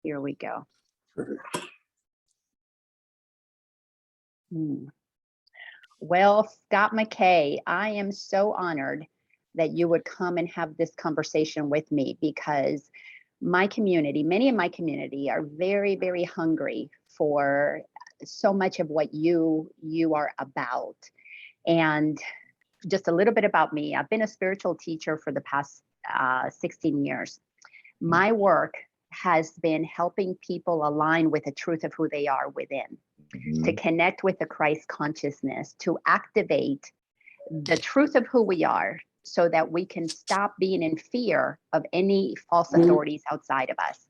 Here we go. Well, Scott McKay, I am so honored that you would come and have this conversation with me, because my community, many of my community are very, very hungry for so much of what you are about. And just a little bit about me. I've been a spiritual teacher for the past 16 years. My work has been helping people align with the truth of who they are within, to connect with the Christ consciousness, to activate the truth of who we are, so that we can stop being in fear of any false authorities outside of us.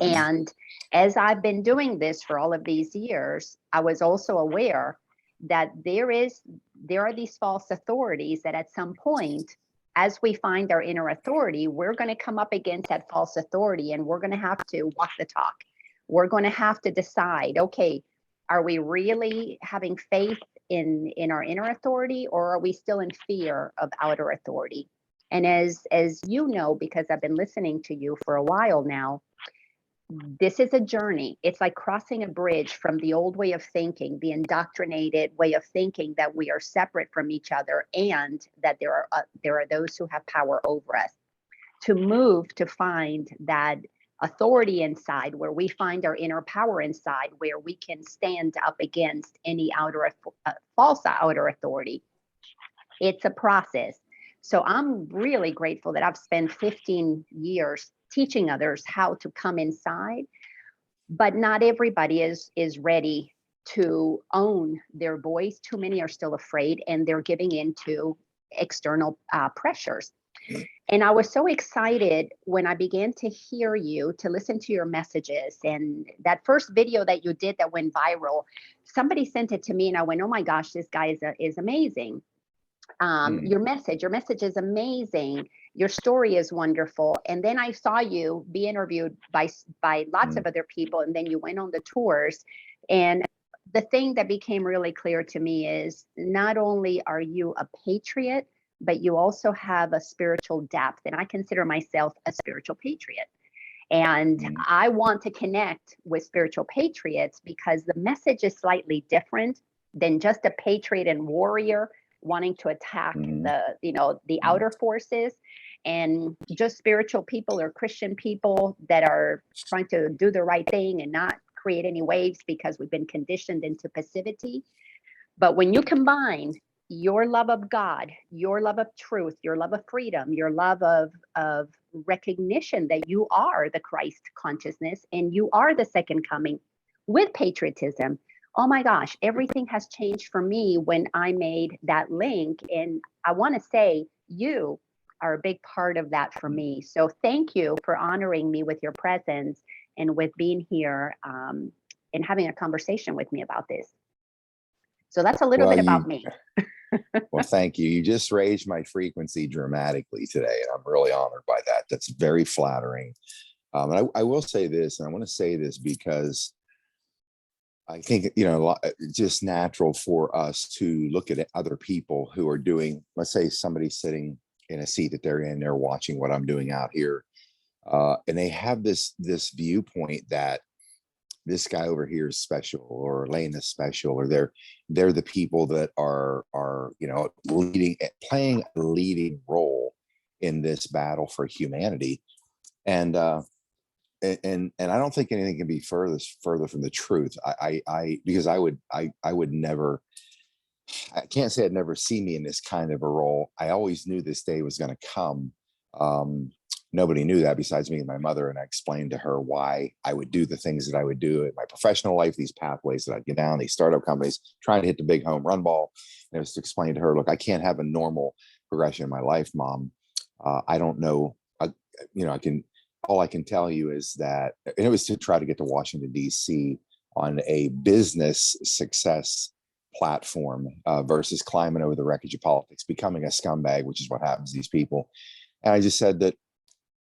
And as I've been doing this for all of these years, I was also aware that there are these false authorities that at some point, as we find our inner authority, we're going to come up against that false authority, and we're going to have to walk the talk. We're going to have to decide, okay, are we really having faith in our inner authority, or are we still in fear of outer authority? And as you know, because I've been listening to you for a while now, this is a journey. It's like crossing a bridge from the old way of thinking, the indoctrinated way of thinking that we are separate from each other, and that there are those who have power over us, to move to find that authority inside, where we find our inner power inside, where we can stand up against any false outer authority. It's a process. So I'm really grateful that I've spent 15 years teaching others how to come inside, but not everybody is ready to own their voice. Too many are still afraid, and they're giving into external pressures. And I was so excited when I began to hear you, to listen to your messages. And that first video that you did that went viral, somebody sent it to me, and I went, oh my gosh, this guy is amazing. Your message is amazing. Your story is wonderful. And then I saw you be interviewed by lots of other people, and then you went on the tours. And the thing that became really clear to me is, not only are you a patriot, but you also have a spiritual depth. And I consider myself a spiritual patriot. And I want to connect with spiritual patriots, because the message is slightly different than just a patriot and warrior wanting to attack the outer forces, and just spiritual people or Christian people that are trying to do the right thing and not create any waves, because we've been conditioned into passivity. But when you combine your love of God, your love of truth, your love of freedom, your love of recognition that you are the Christ consciousness and you are the second coming, with patriotism, oh my gosh, everything has changed for me when I made that link. And I want to say you are a big part of that for me. So thank you for honoring me with your presence and with being here and having a conversation with me about this. So that's a little bit about me. Well, thank you. You just raised my frequency dramatically today, and I'm really honored by that. That's very flattering. And I will say this, and I want to say this because I think, it's just natural for us to look at other people who are doing, let's say somebody's sitting in a seat that they're in, they're watching what I'm doing out here. And they have this viewpoint that this guy over here is special, or Laina is special, or they're the people that are playing a leading role in this battle for humanity. And I don't think anything can be further from the truth. Because I would never, I can't say I'd never see me in this kind of a role. I always knew this day was going to come. Nobody knew that besides me and my mother. And I explained to her why I would do the things that I would do in my professional life, these pathways that I'd get down, these startup companies, trying to hit the big home run ball. And it was to explain to her, look, I can't have a normal progression in my life, Mom. I don't know. All I can tell you is that, and it was to try to get to Washington, D.C. on a business success platform versus climbing over the wreckage of politics, becoming a scumbag, which is what happens to these people. And I just said that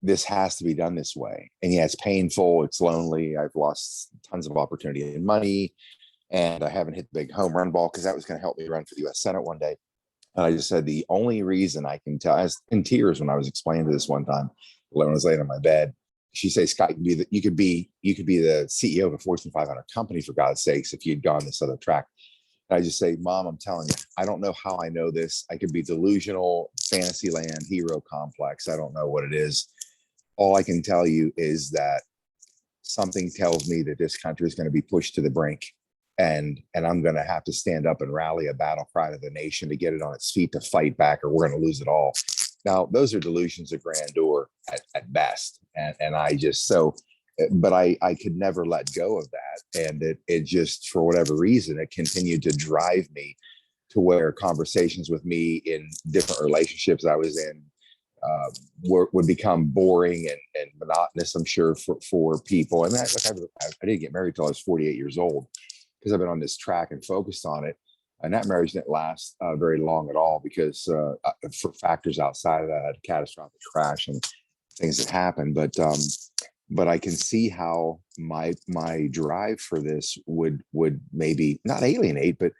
this has to be done this way. And yeah, it's painful. It's lonely. I've lost tons of opportunity and money, and I haven't hit the big home run ball, because that was going to help me run for the U.S. Senate one day. And I just said, the only reason I can tell, I was in tears when I was explaining to this one time, when I was laying on my bed, she says, Scott, you could be the CEO of a Fortune 500 company, for God's sakes, if you'd gone this other track. And I just say, Mom, I'm telling you, I don't know how I know this. I could be delusional, fantasy land, hero complex. I don't know what it is. All I can tell you is that something tells me that this country is going to be pushed to the brink, and I'm going to have to stand up and rally a battle cry to the nation to get it on its feet to fight back, or we're going to lose it all. Now, those are delusions of grandeur at best. And I just, but I could never let go of that. And it just, for whatever reason, it continued to drive me to where conversations with me in different relationships I was in would become boring and monotonous, I'm sure, for people. And I didn't get married till I was 48 years old, because I've been on this track and focused on it. And that marriage didn't last very long at all, because for factors outside of that, I had a catastrophic crash and things that happened. But I can see how my drive for this would maybe not alienate, but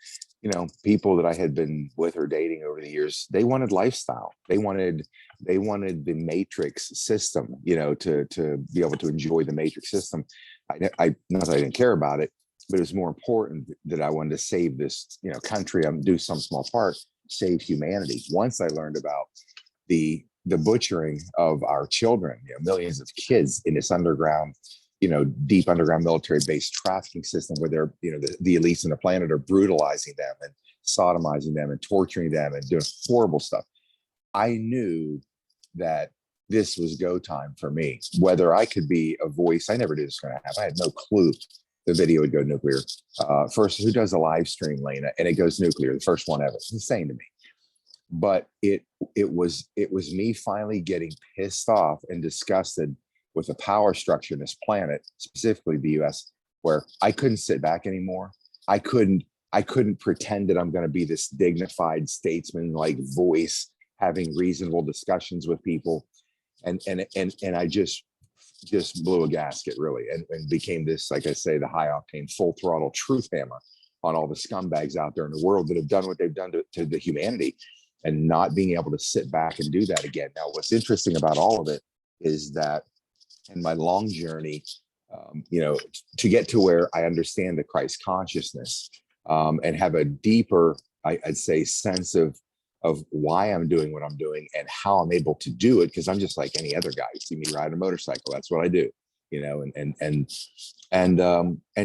people that I had been with or dating over the years, they wanted lifestyle. They wanted the matrix system, to be able to enjoy the matrix system. I not that I didn't care about it, but it was more important that I wanted to save this, country. Do some small part, save humanity. Once I learned about the butchering of our children, millions of kids in this underground, deep underground military-based trafficking system, where they're, the elites on the planet are brutalizing them and sodomizing them and torturing them and doing horrible stuff. I knew that this was go time for me. Whether I could be a voice, I never knew this was going to happen. I had no clue the video would go nuclear. First, who does a live stream, Laina? And it goes nuclear, the first one ever. It's insane to me. But it was me finally getting pissed off and disgusted with the power structure in this planet, specifically the US, where I couldn't sit back anymore. I couldn't pretend that I'm going to be this dignified statesman like voice, having reasonable discussions with people. And I just blew a gasket, really, and became this, like I say, the high octane, full throttle truth hammer on all the scumbags out there in the world that have done what they've done to the humanity, and not being able to sit back and do that again. Now, what's interesting about all of it is that in my long journey, to get to where I understand the Christ consciousness, and have a deeper, I'd say, sense of why I'm doing what I'm doing and how I'm able to do it, because I'm just like any other guy. You see me ride a motorcycle, that's what I do, and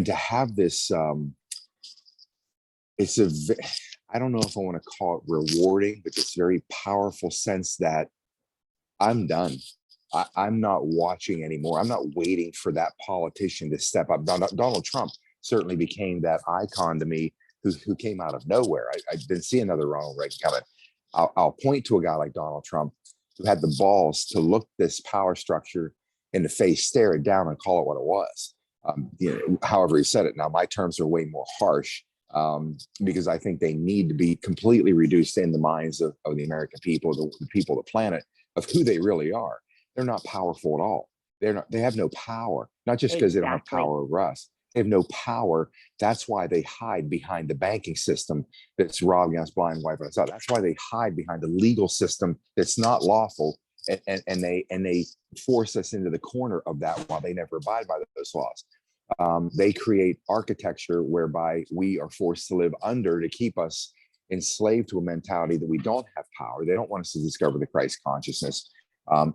to have this, I don't know if I want to call it rewarding, but this very powerful sense that I'm done. I'm not watching anymore. I'm not waiting for that politician to step up. Donald Trump certainly became that icon to me, who came out of nowhere. I didn't see another Ronald Reagan coming. I'll point to a guy like Donald Trump, who had the balls to look this power structure in the face, stare it down, and call it what it was. However he said it. Now, my terms are way more harsh, because I think they need to be completely reduced in the minds of the American people, the people of the planet, of who they really are. They're not powerful at all. They have no power, not just because they don't have power over us. They have no power. That's why they hide behind the banking system that's robbing us blind, wiping us out. That's why they hide behind the legal system that's not lawful, and they force us into the corner of that while they never abide by those laws. They create architecture whereby we are forced to live under, to keep us enslaved to a mentality that we don't have power. They don't want us to discover the Christ consciousness,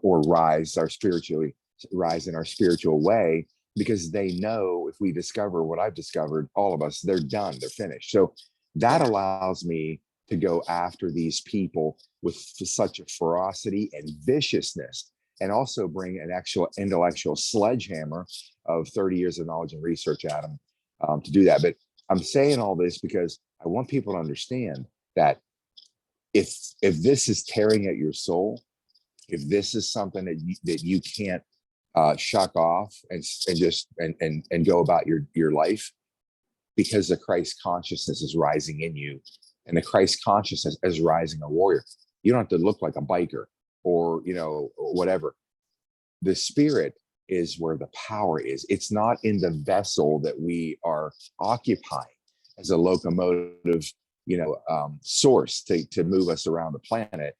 or rise in our spiritual way, because they know if we discover what I've discovered, all of us, they're done, they're finished. So that allows me to go after these people with such a ferocity and viciousness, and also bring an actual intellectual sledgehammer of 30 years of knowledge and research at them, to do that. But I'm saying all this because I want people to understand that if this is tearing at your soul, if this is something that you can't shuck off and go about your life, because the Christ consciousness is rising in you, and the Christ consciousness is rising a warrior. You don't have to look like a biker or whatever. The spirit is where the power is. It's not in the vessel that we are occupying as a locomotive, source to move us around the planet.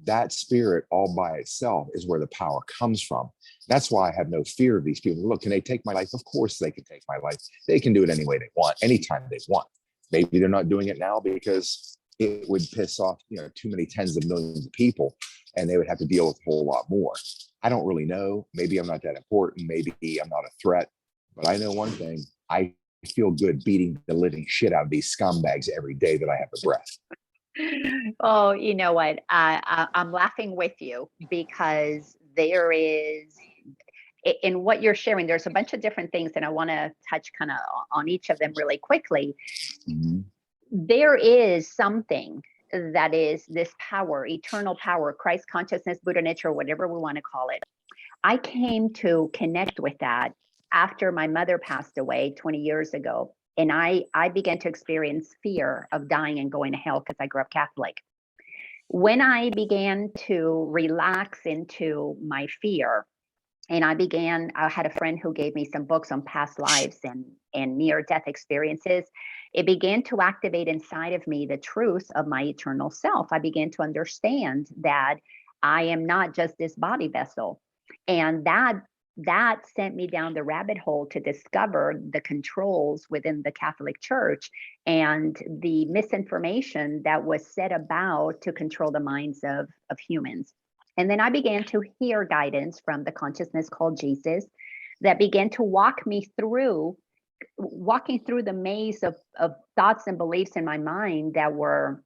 that spirit all by itself is where the power comes from. That's why I have no fear of these people. Look, can they take my life? Of course they can take my life. They can do it any way they want, anytime they want. Maybe they're not doing it now because it would piss off, too many tens of millions of people, and they would have to deal with a whole lot more. I don't really know. Maybe I'm not that important. Maybe I'm not a threat. But I know one thing. I feel good beating the living shit out of these scumbags every day that I have a breath. Oh, you know what? I'm laughing with you because there is, in what you're sharing, there's a bunch of different things, and I want to touch kind of on each of them really quickly. Mm-hmm. There is something that is this power, eternal power, Christ consciousness, Buddha nature, whatever we want to call it. I came to connect with that after my mother passed away 20 years ago. And I began to experience fear of dying and going to hell because I grew up Catholic. When I began to relax into my fear, and I had a friend who gave me some books on past lives and near-death experiences. It began to activate inside of me the truth of my eternal self. I began to understand that I am not just this body vessel. And that sent me down the rabbit hole to discover the controls within the Catholic Church and the misinformation that was set about to control the minds of humans. And then I began to hear guidance from the consciousness called Jesus that began to walking through the maze of thoughts and beliefs in my mind that were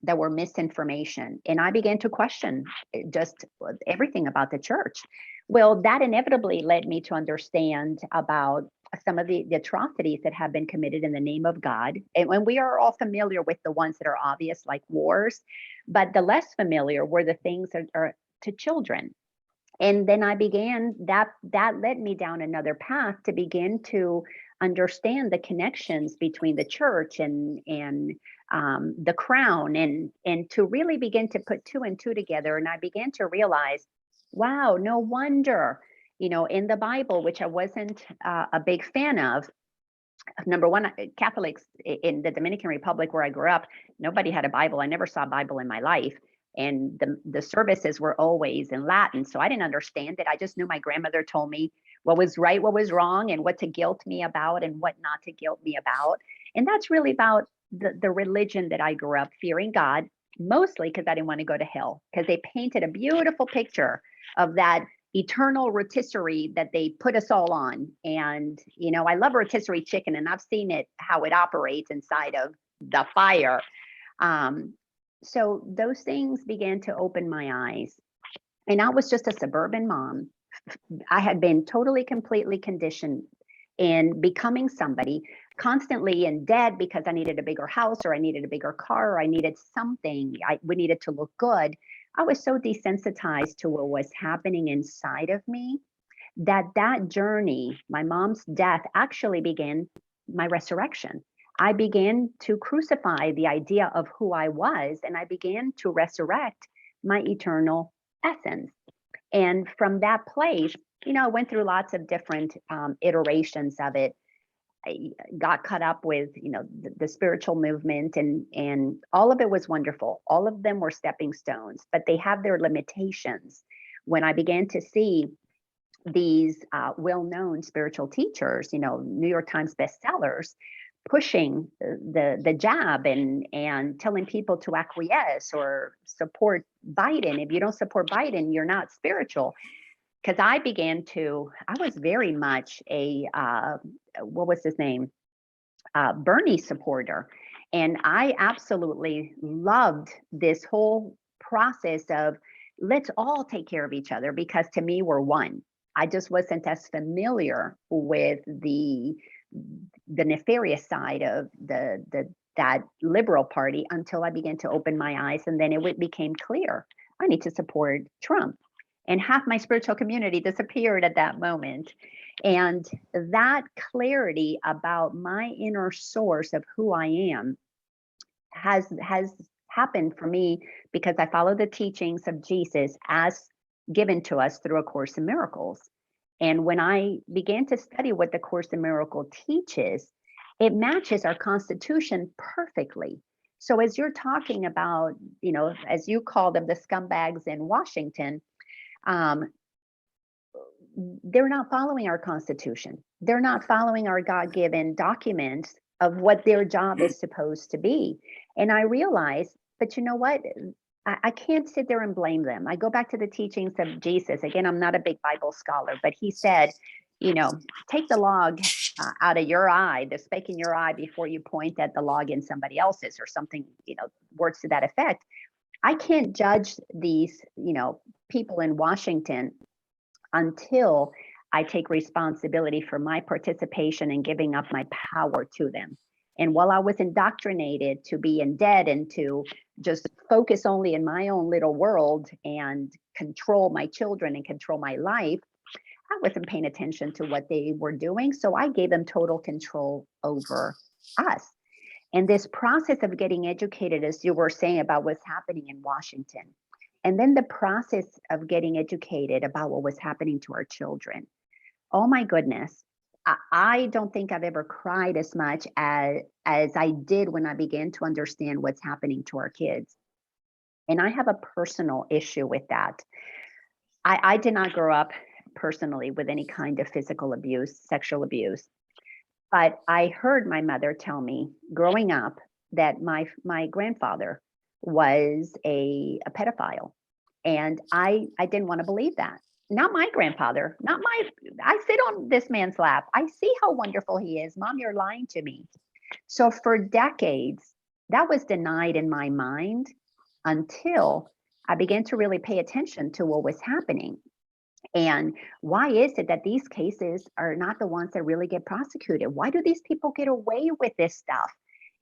misinformation. And I began to question just everything about the church. Well, that inevitably led me to understand about some of the atrocities that have been committed in the name of God. And when we are all familiar with the ones that are obvious, like wars, but the less familiar were the things that are to children. And then I began, that led me down another path to begin to understand the connections between the church and the crown, and to really begin to put two and two together. And I began to realize, wow, no wonder, in the Bible, which I wasn't a big fan of, number one, Catholics in the Dominican Republic where I grew up, nobody had a Bible. I never saw a Bible in my life. And the services were always in Latin. So I didn't understand it. I just knew my grandmother told me what was right, what was wrong, and what to guilt me about and what not to guilt me about. And that's really about the religion that I grew up, fearing God, mostly because I didn't want to go to hell, because they painted a beautiful picture of that eternal rotisserie that they put us all on. And, I love rotisserie chicken, and I've seen it, how it operates inside of the fire. So those things began to open my eyes. And I was just a suburban mom. I had been totally, completely conditioned in becoming somebody, constantly in debt because I needed a bigger house, or I needed a bigger car, or I needed something. We needed to look good. I was so desensitized to what was happening inside of me that journey, my mom's death, actually began my resurrection. I began to crucify the idea of who I was, and I began to resurrect my eternal essence. And from that place, I went through lots of different iterations of it. I got caught up with, the spiritual movement, and all of it was wonderful. All of them were stepping stones, but they have their limitations. When I began to see these well-known spiritual teachers, New York Times bestsellers, pushing the jab and telling people to acquiesce or support Biden. If you don't support Biden, you're not spiritual. Because I was very much a, what was his name? Bernie supporter. And I absolutely loved this whole process of let's all take care of each other, because to me, we're one. I just wasn't as familiar with the nefarious side of that liberal party until I began to open my eyes, and then it became clear I need to support Trump. And half my spiritual community disappeared at that moment. And that clarity about my inner source of who I am has happened for me because I follow the teachings of Jesus as given to us through A Course in Miracles. And when I began to study what the Course in Miracles teaches, it matches our constitution perfectly. So as you're talking about, as you call them, the scumbags in Washington, um, they're not following our Constitution. They're not following our God-given documents of what their job is supposed to be. And I realize, but you know what? I can't sit there and blame them. I go back to the teachings of Jesus. Again, I'm not a big Bible scholar, but he said, take the log out of your eye, the speck in your eye, before you point at the log in somebody else's, or something, words to that effect. I can't judge these, people in Washington until I take responsibility for my participation in giving up my power to them. And while I was indoctrinated to be in debt and to just focus only in my own little world and control my children and control my life, I wasn't paying attention to what they were doing. So I gave them total control over us. And this process of getting educated, as you were saying, about what's happening in Washington, and then the process of getting educated about what was happening to our children. Oh my goodness. I don't think I've ever cried as much as I did when I began to understand what's happening to our kids. And I have a personal issue with that. I did not grow up personally with any kind of physical abuse, sexual abuse. But I heard my mother tell me growing up that my grandfather was a pedophile. And I didn't want to believe that. Not my grandfather, I sit on this man's lap. I see how wonderful he is. Mom, you're lying to me. So for decades, that was denied in my mind until I began to really pay attention to what was happening. And why is it that these cases are not the ones that really get prosecuted? Why do these people get away with this stuff?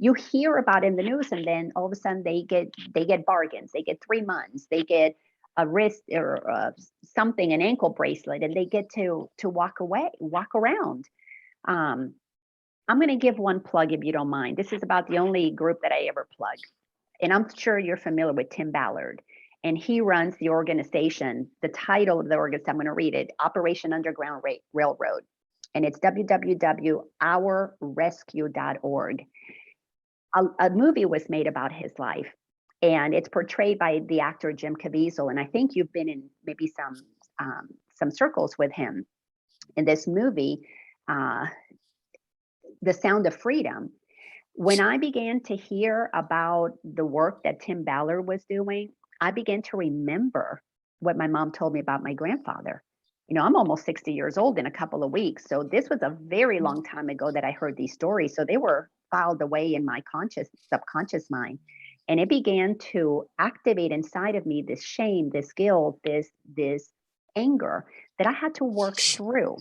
You hear about it in the news, and then all of a sudden they get bargains. They get 3 months. They get a wrist or something, an ankle bracelet, and they get to walk around. I'm going to give one plug if you don't mind. This is about the only group that I ever plug, and I'm sure you're familiar with Tim Ballard. And he runs the organization. The title of the organization, I'm going to read it, Operation Underground Railroad. And it's www.ourrescue.org. A movie was made about his life. And it's portrayed by the actor Jim Caviezel. And I think you've been in maybe some circles with him. In this movie, The Sound of Freedom. When I began to hear about the work that Tim Ballard was doing, I began to remember what my mom told me about my grandfather. I'm almost 60 years old in a couple of weeks. So this was a very long time ago that I heard these stories. So they were filed away in my subconscious mind. And it began to activate inside of me this shame, this guilt, this anger that I had to work through.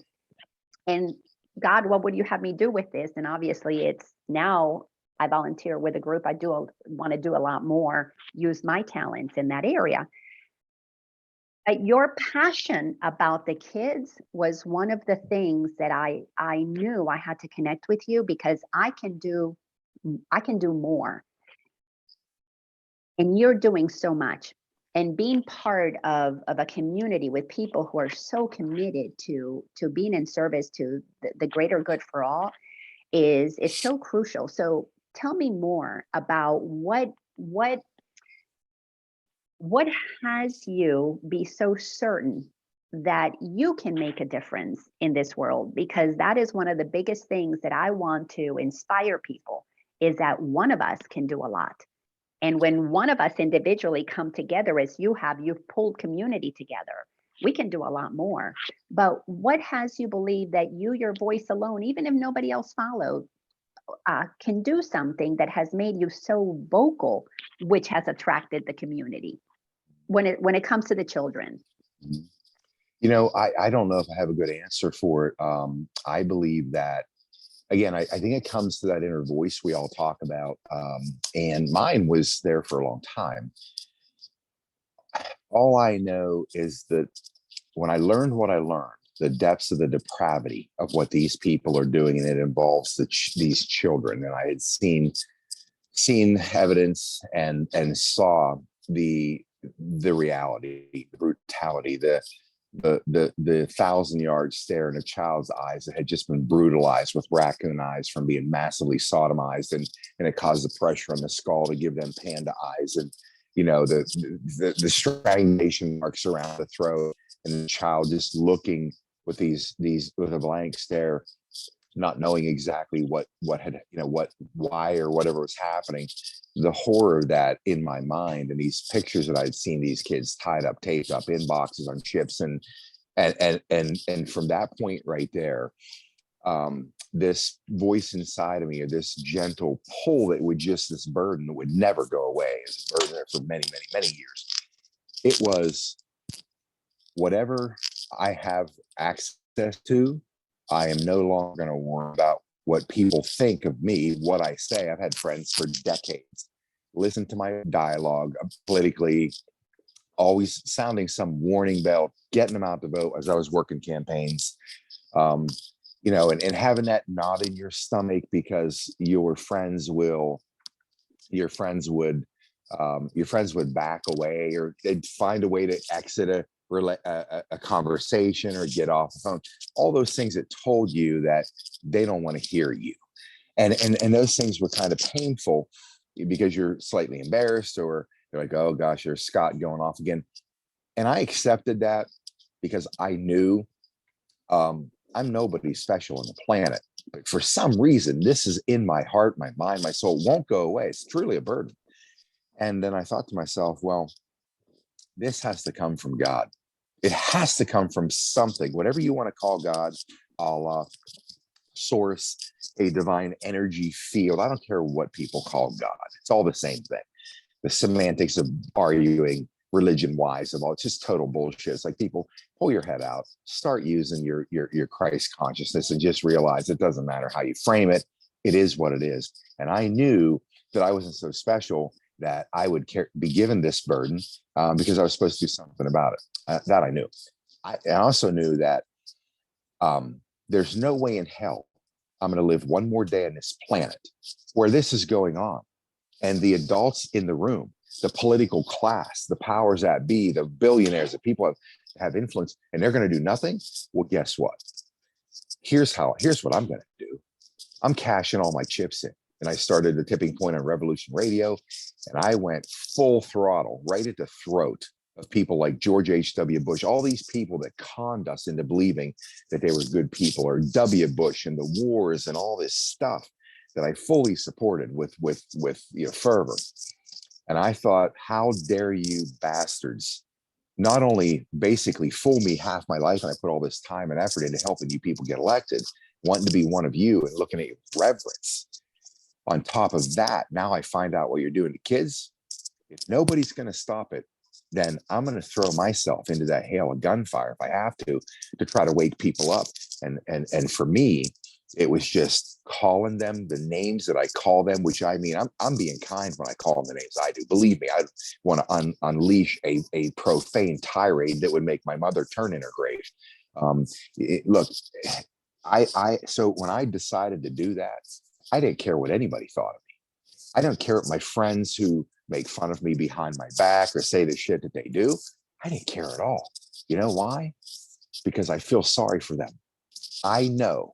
And God, what would you have me do with this? And obviously it's now I volunteer with a group. I want to do a lot more, use my talents in that area. Your passion about the kids was one of the things that I knew I had to connect with you, because I can do more. And you're doing so much. And being part of a community with people who are so committed to being in service to the greater good for all is so crucial. So tell me more about what has you be so certain that you can make a difference in this world? Because that is one of the biggest things that I want to inspire people, is that one of us can do a lot. And when one of us individually come together, as you've pulled community together, we can do a lot more. But what has you believe that your voice alone, even if nobody else followed, can do something that has made you so vocal, which has attracted the community when it comes to the children? I don't know if I have a good answer for it. I believe that, again, I think it comes to that inner voice we all talk about. And mine was there for a long time. All I know is that when I learned what I learned, the depths of the depravity of what these people are doing, and it involves these children, and I had seen evidence and saw the reality, the brutality, the 1,000-yard stare in a child's eyes that had just been brutalized with raccoon eyes from being massively sodomized, and it caused the pressure on the skull to give them panda eyes, and the strangulation marks around the throat, and the child just looking with these with a blank stare, not knowing exactly what had, why or whatever was happening. The horror of that in my mind, and these pictures that I'd seen these kids tied up, taped up in boxes on ships, and from that point right there, this voice inside of me, or this gentle pull that would just, this burden that would never go away, as a burden there for many, many, many years. It was, whatever I have access to, I am no longer going to worry about what people think of me, what I say. I've had friends for decades listen to my dialogue politically, always sounding some warning bell, getting them out to vote as I was working campaigns, and having that knot in your stomach because your friends would back away, or they'd find a way to exit a conversation or get off the phone. All those things that told you that they don't want to hear you. And those things were kind of painful because you're slightly embarrassed, or they're like, oh gosh, there's Scott going off again. And I accepted that because I knew I'm nobody special on the planet. But for some reason, this is in my heart, my mind, my soul, won't go away. It's truly a burden. And then I thought to myself, well, this has to come from God. It has to come from something, whatever you want to call God, Allah, source, a divine energy field. I don't care what people call God. It's all the same thing. The semantics of arguing religion-wise of all, it's just total bullshit. It's like, people, pull your head out, start using your Christ consciousness, and just realize it doesn't matter how you frame it. It is what it is. And I knew that I wasn't so special that I would be given this burden because I was supposed to do something about it. That I knew. I also knew that there's no way in hell I'm going to live one more day on this planet where this is going on. And the adults in the room, the political class, the powers that be, the billionaires, the people have influence, and they're going to do nothing. Well, guess what? Here's what I'm going to do. I'm cashing all my chips in. And I started the Tipping Point on Revolution Radio, and I went full throttle right at the throat of people like George H.W. Bush, all these people that conned us into believing that they were good people, or W. Bush and the wars and all this stuff that I fully supported with fervor. And I thought, how dare you bastards not only basically fool me half my life, and I put all this time and effort into helping you people get elected, wanting to be one of you and looking at you with reverence. On top of that, now I find out what you're doing to kids. If nobody's going to stop it, then I'm going to throw myself into that hail of gunfire if I have to try to wake people up. And for me, it was just calling them the names that I call them, which I mean, I'm being kind when I call them the names I do. Believe me, I want to unleash a profane tirade that would make my mother turn in her grave. Look, so when I decided to do that, I didn't care what anybody thought of me. I don't care what my friends who make fun of me behind my back or say the shit that they do. I didn't care at all. You know why? Because I feel sorry for them. I know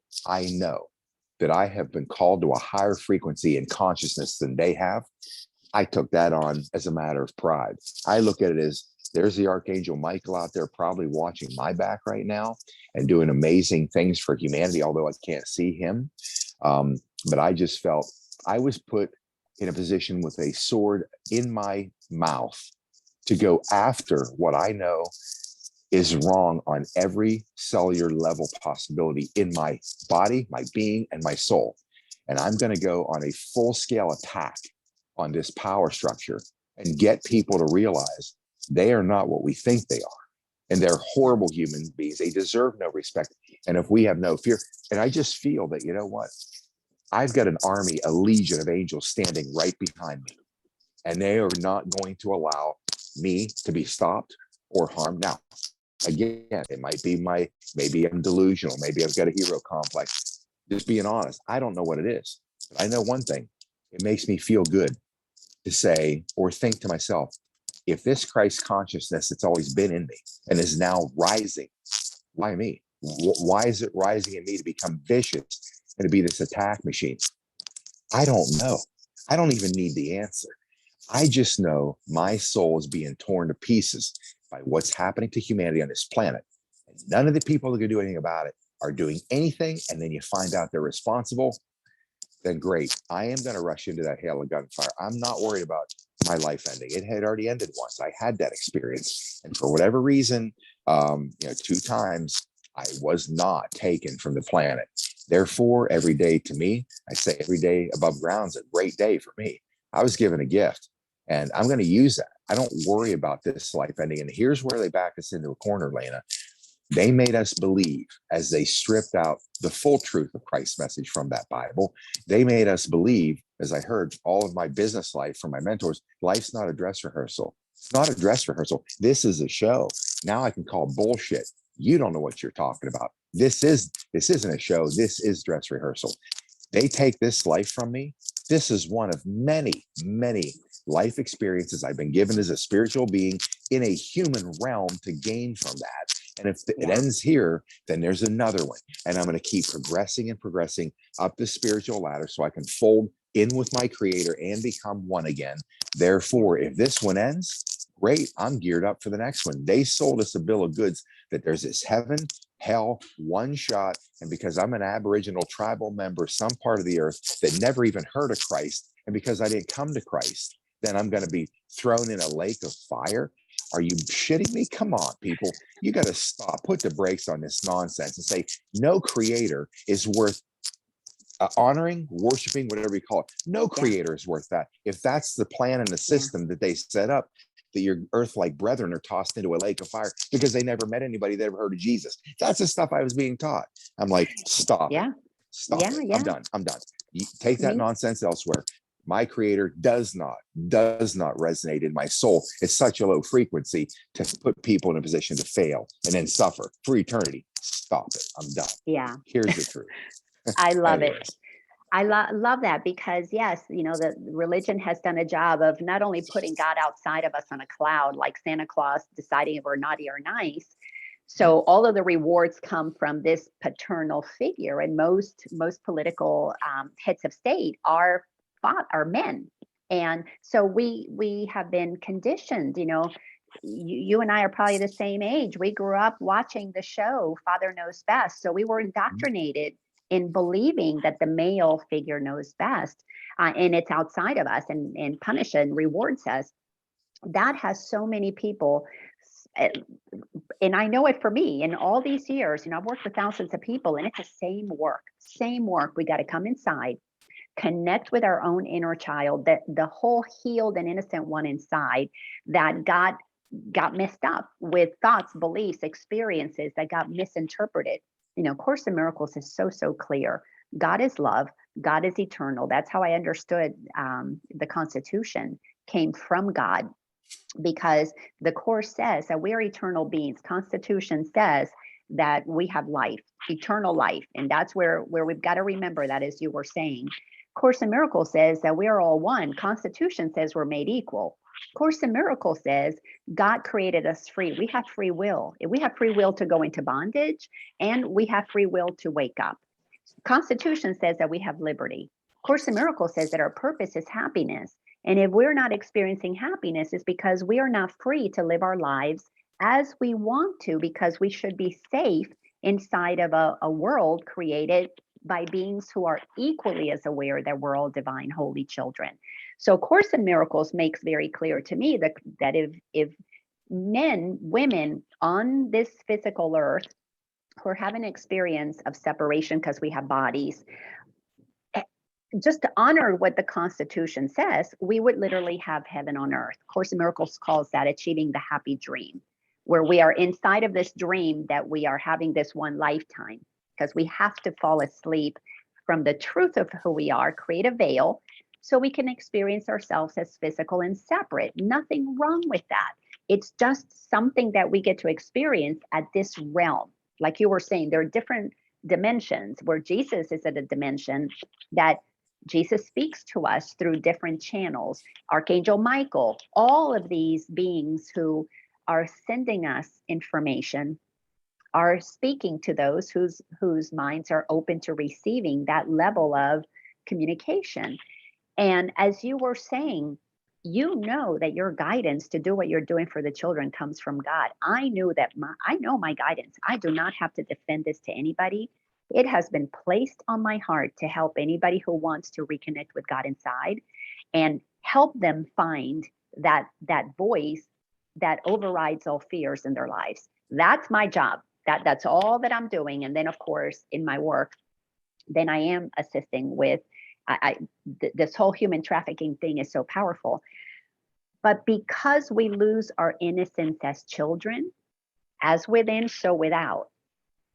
that I have been called to a higher frequency and consciousness than they have. I took that on as a matter of pride. I look at it as, there's the Archangel Michael out there probably watching my back right now and doing amazing things for humanity, although I can't see him. But I just felt I was put in a position with a sword in my mouth to go after what I know is wrong on every cellular level possibility in my body, my being, and my soul. And I'm going to go on a full-scale attack on this power structure and get people to realize they are not what we think they are. And they're horrible human beings. They deserve no respect. And if we have no fear, and I just feel that, you know what? I've got an army, a legion of angels standing right behind me. And they are not going to allow me to be stopped or harmed. Now, again, it might be maybe I'm delusional. Maybe I've got a hero complex. Just being honest, I don't know what it is. But I know one thing. It makes me feel good to say or think to myself, if this Christ consciousness that's always been in me and is now rising, why me? Why is it rising in me to become vicious and to be this attack machine? I don't know. I don't even need the answer. I just know my soul is being torn to pieces by what's happening to humanity on this planet. And none of the people that can do anything about it are doing anything. And then you find out they're responsible. Then great. I am going to rush into that hail of gunfire. I'm not worried about my life ending. It had already ended once. I had that experience. And for whatever reason, 2 times I was not taken from the planet. Therefore, every day to me, I say every day above ground is a great day for me. I was given a gift and I'm going to use that. I don't worry about this life ending. And here's where they back us into a corner, Laina. They made us believe, as they stripped out the full truth of Christ's message from that Bible, they made us believe, as I heard all of my business life from my mentors, life's not a dress rehearsal. It's not a dress rehearsal. This is a show. Now I can call bullshit. You don't know what you're talking about. This isn't a show. This is dress rehearsal. They take this life from me. This is one of many, many life experiences I've been given as a spiritual being in a human realm to gain from that. And if it ends here, then there's another one. And I'm going to keep progressing and progressing up the spiritual ladder so I can fold in with my creator and become one again. Therefore, if this one ends, great, I'm geared up for the next one. They sold us a bill of goods that there's this heaven, hell, one shot. And because I'm an Aboriginal tribal member, some part of the earth that never even heard of Christ, and because I didn't come to Christ, then I'm going to be thrown in a lake of fire. Are you shitting me? Come on, people. You got to stop, put the brakes on this nonsense and say, no creator is worth honoring, worshiping, whatever you call it. No creator is worth that. If that's the plan and the system that they set up, that your earth-like brethren are tossed into a lake of fire because they never met anybody that ever heard of Jesus. That's the stuff I was being taught. I'm like, stop it. Stop it. I'm done. You take that nonsense elsewhere. My creator does not resonate in my soul. It's such a low frequency to put people in a position to fail and then suffer for eternity. Stop it. I'm done. Yeah. Here's the truth. I love it. I love that because yes, the religion has done a job of not only putting God outside of us on a cloud, like Santa Claus deciding if we're naughty or nice. So all of the rewards come from this paternal figure, and most political heads of state are men. And so we have been conditioned, you and I are probably the same age. We grew up watching the show Father Knows Best. So we were indoctrinated in believing that the male figure knows best, and it's outside of us and punishes and rewards us. That has so many people, and I know it for me in all these years. I've worked with thousands of people, and it's the same work. We got to come inside, connect with our own inner child, that the whole healed and innocent one inside that got messed up with thoughts, beliefs, experiences that got misinterpreted. Course in Miracles is so clear. God is love. God is eternal. That's how I understood the Constitution came from God, because the Course says that we are eternal beings. Constitution says that we have life, eternal life. And that's where we've got to remember that, as you were saying. Course in Miracles says that we are all one. Constitution says we're made equal. Course in Miracles says God created us free. We have free will. We have free will to go into bondage, and we have free will to wake up. Constitution says that we have liberty. Course in Miracles says that our purpose is happiness. And if we're not experiencing happiness, it's because we are not free to live our lives as we want to, because we should be safe inside of a world created by beings who are equally as aware that we're all divine, holy children. So Course in Miracles makes very clear to me that if men, women on this physical earth who are having an experience of separation because we have bodies, just to honor what the Constitution says, we would literally have heaven on earth. Course in Miracles calls that achieving the happy dream, where we are inside of this dream that we are having this one lifetime, because we have to fall asleep from the truth of who we are, create a veil, so we can experience ourselves as physical and separate. Nothing wrong with that. It's just something that we get to experience at this realm. Like you were saying, there are different dimensions where Jesus is at a dimension that Jesus speaks to us through different channels. Archangel Michael, all of these beings who are sending us information are speaking to those whose minds are open to receiving that level of communication. And as you were saying, you know that your guidance to do what you're doing for the children comes from God. I knew that I know my guidance. I do not have to defend this to anybody. It has been placed on my heart to help anybody who wants to reconnect with God inside and help them find that voice that overrides all fears in their lives. That's my job. That's all that I'm doing. And then of course, in my work, then I am assisting with this whole human trafficking thing is so powerful. But because we lose our innocence as children, as within, so without,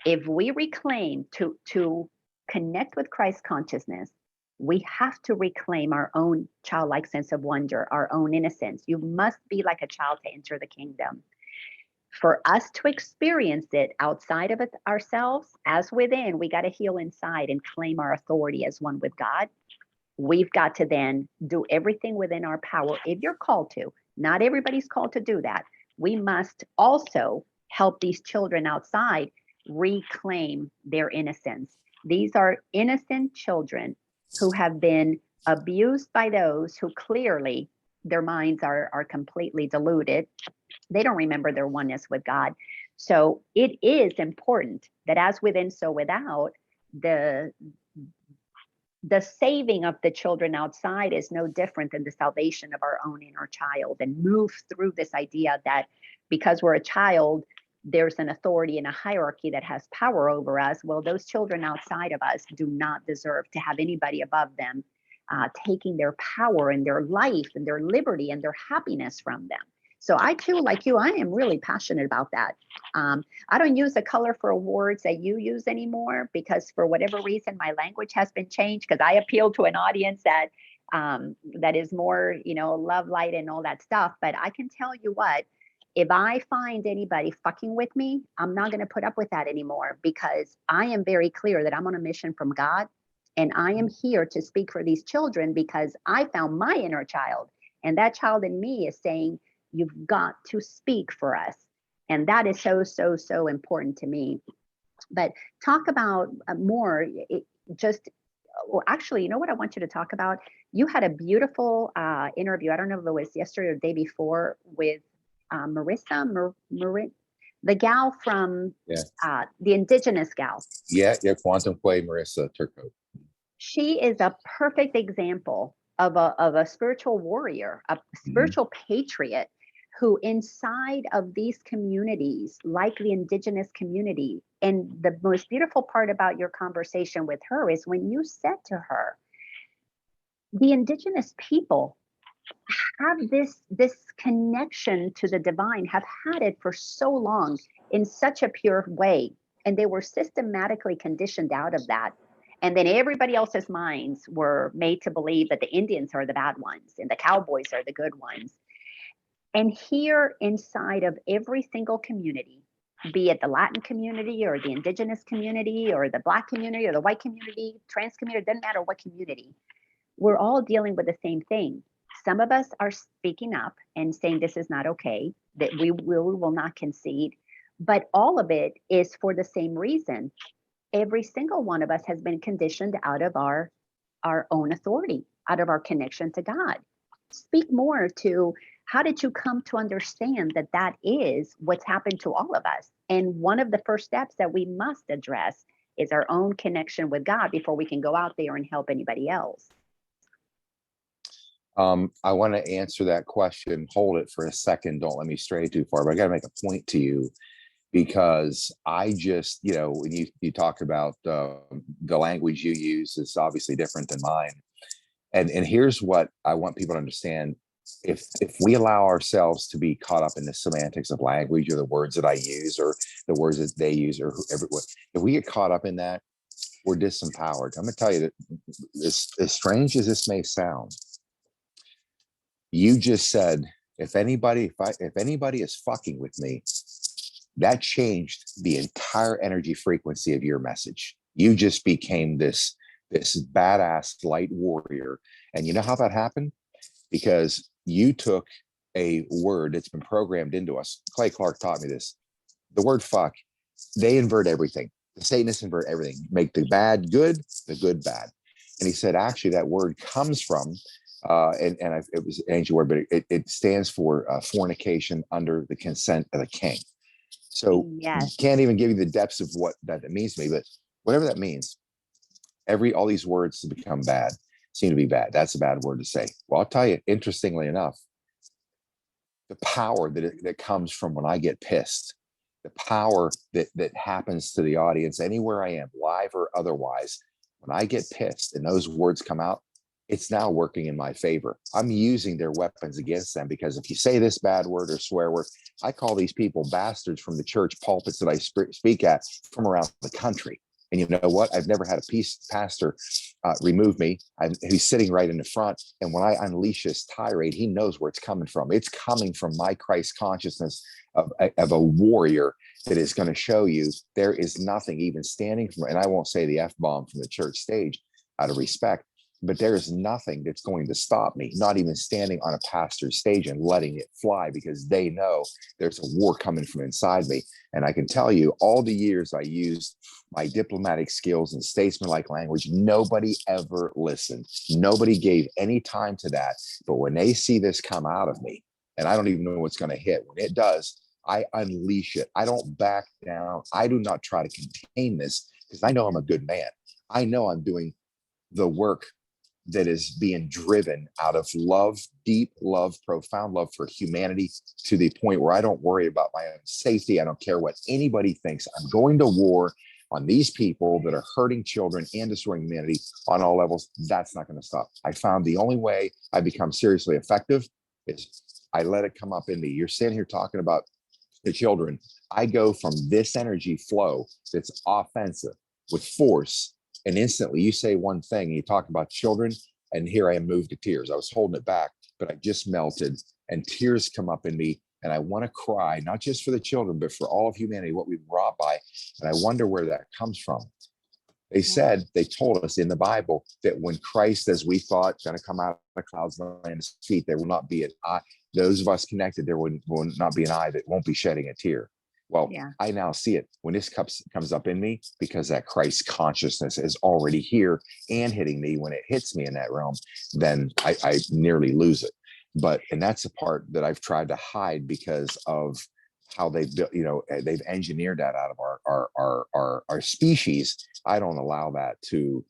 if we reclaim to connect with Christ consciousness, we have to reclaim our own childlike sense of wonder, our own innocence. You must be like a child to enter the kingdom. For us to experience it outside of it ourselves, as within, we got to heal inside and claim our authority as one with God. We've got to then do everything within our power if you're called to. Not everybody's called to do that. We must also help these children outside reclaim their innocence. These are innocent children who have been abused by those who clearly their minds are completely deluded. They don't remember their oneness with God. So it is important that as within, so without, the saving of the children outside is no different than the salvation of our own inner child, and move through this idea that because we're a child, there's an authority and a hierarchy that has power over us. Well, those children outside of us do not deserve to have anybody above them taking their power and their life and their liberty and their happiness from them. So I too, like you, I am really passionate about that. I don't use the colorful words that you use anymore because for whatever reason, my language has been changed because I appeal to an audience that that is more, love, light, and all that stuff. But I can tell you what, if I find anybody fucking with me, I'm not going to put up with that anymore because I am very clear that I'm on a mission from God. And I am here to speak for these children because I found my inner child. And that child in me is saying, you've got to speak for us. And that is so, so, so important to me. But talk about more, well, actually, you know what I want you to talk about? You had a beautiful interview. I don't know if it was yesterday or the day before with Marissa, the gal from the indigenous gal. Yeah, Quantum Quay, Marissa Turco. She is a perfect example of a spiritual warrior, a spiritual patriot who inside of these communities, like the indigenous community, and the most beautiful part about your conversation with her is when you said to her, the indigenous people have this connection to the divine, have had it for so long in such a pure way, and they were systematically conditioned out of that. And then everybody else's minds were made to believe that the Indians are the bad ones and the cowboys are the good ones. And here inside of every single community, be it the Latin community or the indigenous community or the Black community or the white community, trans community, doesn't matter what community, we're all dealing with the same thing. Some of us are speaking up and saying this is not okay, that we will not concede, but all of it is for the same reason. Every single one of us has been conditioned out of our own authority, out of our connection to God. Speak more to how did you come to understand that that is what's happened to all of us? And one of the first steps that we must address is our own connection with God before we can go out there and help anybody else. I want to answer that question. Hold it for a second. Don't let me stray too far, but I got to make a point to you. Because I just, when you talk about the language you use is obviously different than mine. And here's what I want people to understand. If we allow ourselves to be caught up in the semantics of language or the words that I use or the words that they use or everyone, if we get caught up in that, we're disempowered. I'm going to tell you that as strange as this may sound, you just said, if anybody is fucking with me, that changed the entire energy frequency of your message. You just became this this badass light warrior. And you know how that happened? Because you took a word that's been programmed into us. Clay Clark taught me this. The word fuck, they invert everything. The Satanists invert everything, make the bad good, the good bad. And he said, actually, that word comes from, it was an ancient word, but it stands for fornication under the consent of the king. So Yes. can't even give you the depths of what that means to me, but whatever that means, all these words to become bad seem to be bad. That's a bad word to say. Well, I'll tell you, interestingly enough, the power that comes from when I get pissed, the power that happens to the audience anywhere I am, live or otherwise, when I get pissed and those words come out, it's now working in my favor. I'm using their weapons against them, because if you say this bad word or swear word, I call these people bastards from the church pulpits that I speak at from around the country. And you know what? I've never had a pastor remove me. He's sitting right in the front. And when I unleash this tirade, he knows where it's coming from. It's coming from my Christ consciousness of a warrior that is going to show you there is nothing even standing from, and I won't say the F-bomb from the church stage out of respect, but there is nothing that's going to stop me, not even standing on a pastor's stage and letting it fly, because they know there's a war coming from inside me. And I can tell you, all the years I used my diplomatic skills and statesmanlike language, nobody ever listened. Nobody gave any time to that. But when they see this come out of me, and I don't even know what's going to hit, when it does, I unleash it. I don't back down. I do not try to contain this, because I know I'm a good man. I know I'm doing the work that is being driven out of love, deep love, profound love for humanity, to the point where I don't worry about my own safety. I don't care what anybody thinks. I'm going to war on these people that are hurting children and destroying humanity on all levels. That's not going to stop. I found the only way I become seriously effective is I let it come up in me. You're sitting here talking about the children. I go from this energy flow that's offensive with force, and instantly you say one thing and you talk about children, and here I am moved to tears. I was holding it back, but I just melted, and tears come up in me, and I want to cry, not just for the children, but for all of humanity, what we've brought by. And I wonder where that comes from. They told us in the Bible that when Christ, as we thought, going to come out of the clouds and land his feet, there will not be an eye. Those of us connected, there will not be an eye that won't be shedding a tear. Well, yeah. I now see it when this comes up in me, because that Christ consciousness is already here and hitting me. When it hits me in that realm, then I nearly lose it. And that's the part that I've tried to hide, because of how they've built, they've engineered that out of our species. I don't allow that to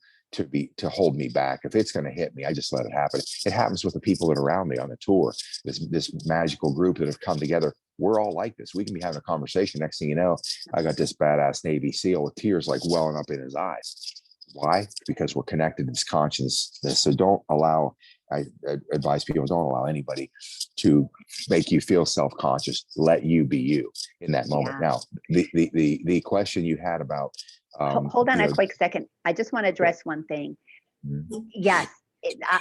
hold me back. If it's going to hit me, I just let it happen. It happens with the people that are around me on the tour, this magical group that have come together. We're all like this. We can be having a conversation. Next thing you know, I got this badass Navy SEAL with tears like welling up in his eyes. Why? Because we're connected to this consciousness. So don't allow, I advise people, don't allow anybody to make you feel self-conscious. Let you be you in that moment. Yeah. Now, the question you had about hold on a quick second. I just want to address one thing. Mm-hmm. Yes,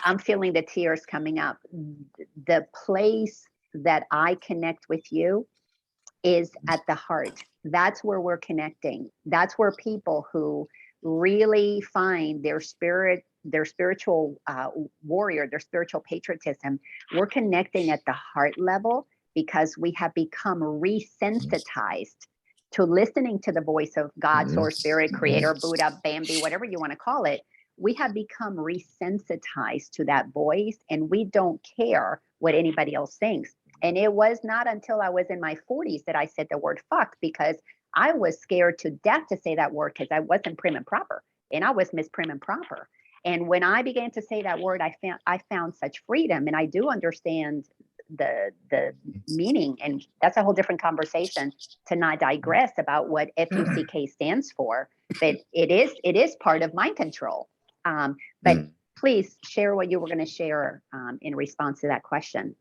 I'm feeling the tears coming up. The place that I connect with you is at the heart. That's where we're connecting. That's where people who really find their spiritual warrior, their spiritual patriotism, we're connecting at the heart level, because we have become resensitized to listening to the voice of God, source, spirit, creator, Buddha, Bambi, whatever you want to call it. We have become resensitized to that voice, and we don't care what anybody else thinks. And it was not until I was in my 40s that I said the word fuck, because I was scared to death to say that word, because I wasn't prim and proper, and I was Miss Prim and Proper. And when I began to say that word, I found such freedom, and I do understand the meaning, and that's a whole different conversation to not digress about what FUCK stands for. But it is part of mind control. But please share what you were going to share in response to that question.